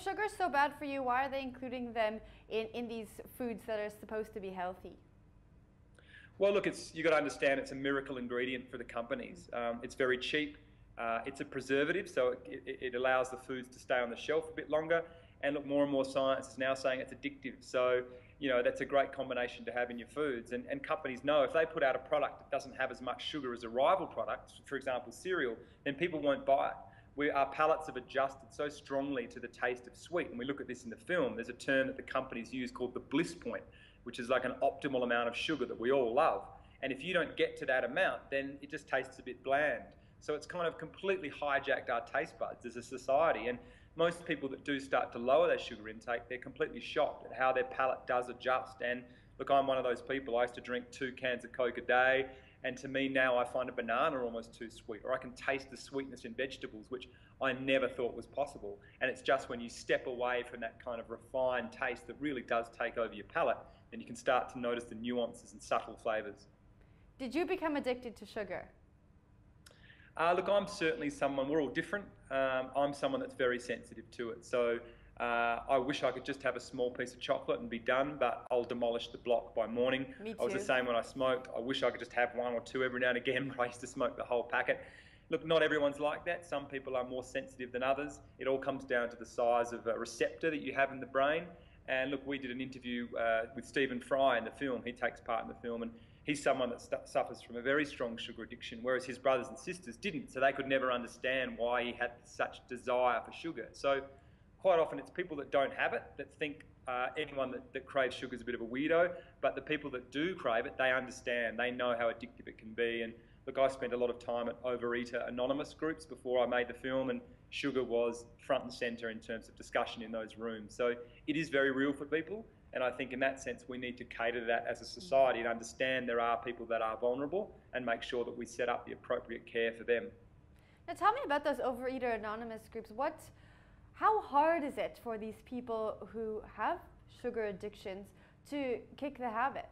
sugar so bad for you? Why are they including them in these foods that are supposed to be healthy? Well, look, you got to understand it's a miracle ingredient for the companies. It's very cheap. It's a preservative, so it allows the foods to stay on the shelf a bit longer. And look, more and more science is now saying it's addictive. So, that's a great combination to have in your foods. And companies know if they put out a product that doesn't have as much sugar as a rival product, for example, cereal, then people won't buy it. Our palates have adjusted so strongly to the taste of sweet. And we look at this in the film. There's a term that the companies use called the bliss point, which is like an optimal amount of sugar that we all love. And if you don't get to that amount, then it just tastes a bit bland. So it's kind of completely hijacked our taste buds as a society. And most people that do start to lower their sugar intake, they're completely shocked at how their palate does adjust. And look, I'm one of those people. I used to drink 2 cans of Coke a day. And to me now, I find a banana almost too sweet, or I can taste the sweetness in vegetables, which I never thought was possible. And it's just when you step away from that kind of refined taste that really does take over your palate, then you can start to notice the nuances and subtle flavours. Did you become addicted to sugar? Look, I'm certainly someone, we're all different. I'm someone that's very sensitive to it. So I wish I could just have a small piece of chocolate and be done, but I'll demolish the block by morning. Me too. I was the same when I smoked. I wish I could just have 1 or 2 every now and again, but I used to smoke the whole packet. Look, not everyone's like that. Some people are more sensitive than others. It all comes down to the size of a receptor that you have in the brain. And look, we did an interview with Stephen Fry in the film. He takes part in the film, and he's someone that suffers from a very strong sugar addiction, whereas his brothers and sisters didn't, so they could never understand why he had such desire for sugar. So quite often it's people that don't have it that think anyone that craves sugar is a bit of a weirdo, but the people that do crave it, they understand, they know how addictive it can be. And look, I spent a lot of time at Overeater Anonymous groups before I made the film, and sugar was front and centre in terms of discussion in those rooms. So it is very real for people. And I think in that sense, we need to cater to that as a society and understand there are people that are vulnerable and make sure that we set up the appropriate care for them. Now tell me about those Overeater Anonymous groups. How hard is it for these people who have sugar addictions to kick the habit?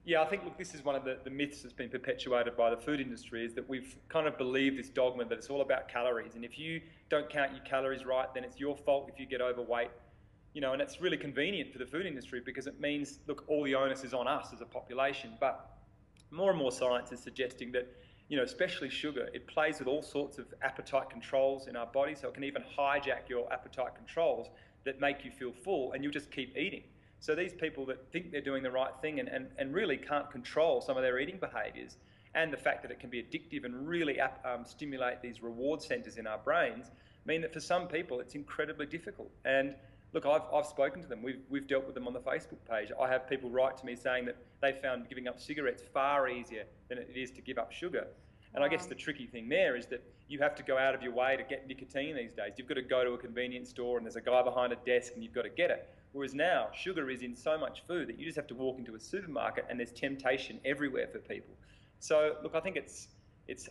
Yeah, I think, look, this is one of the myths that's been perpetuated by the food industry, is that we've kind of believed this dogma that it's all about calories. And if you don't count your calories right, then it's your fault if you get overweight. And it's really convenient for the food industry because it means, look, all the onus is on us as a population. But more and more science is suggesting that, especially sugar, it plays with all sorts of appetite controls in our body. So it can even hijack your appetite controls that make you feel full, and you'll just keep eating. So these people that think they're doing the right thing and really can't control some of their eating behaviours, and the fact that it can be addictive and really stimulate these reward centres in our brains, mean that for some people it's incredibly difficult. And look, I've spoken to them. We've dealt with them on the Facebook page. I have people write to me saying that they found giving up cigarettes far easier than it is to give up sugar. And I guess the tricky thing there is that you have to go out of your way to get nicotine these days. You've got to go to a convenience store and there's a guy behind a desk and you've got to get it. Whereas now, sugar is in so much food that you just have to walk into a supermarket and there's temptation everywhere for people. So look, I think it's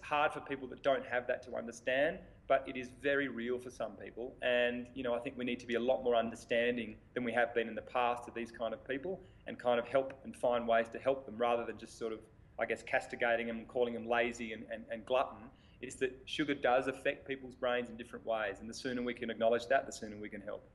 hard for people that don't have that to understand, but it is very real for some people. And, I think we need to be a lot more understanding than we have been in the past of these kind of people, and kind of help and find ways to help them rather than just sort of, castigating them, calling them lazy and glutton. It's that sugar does affect people's brains in different ways. And the sooner we can acknowledge that, the sooner we can help.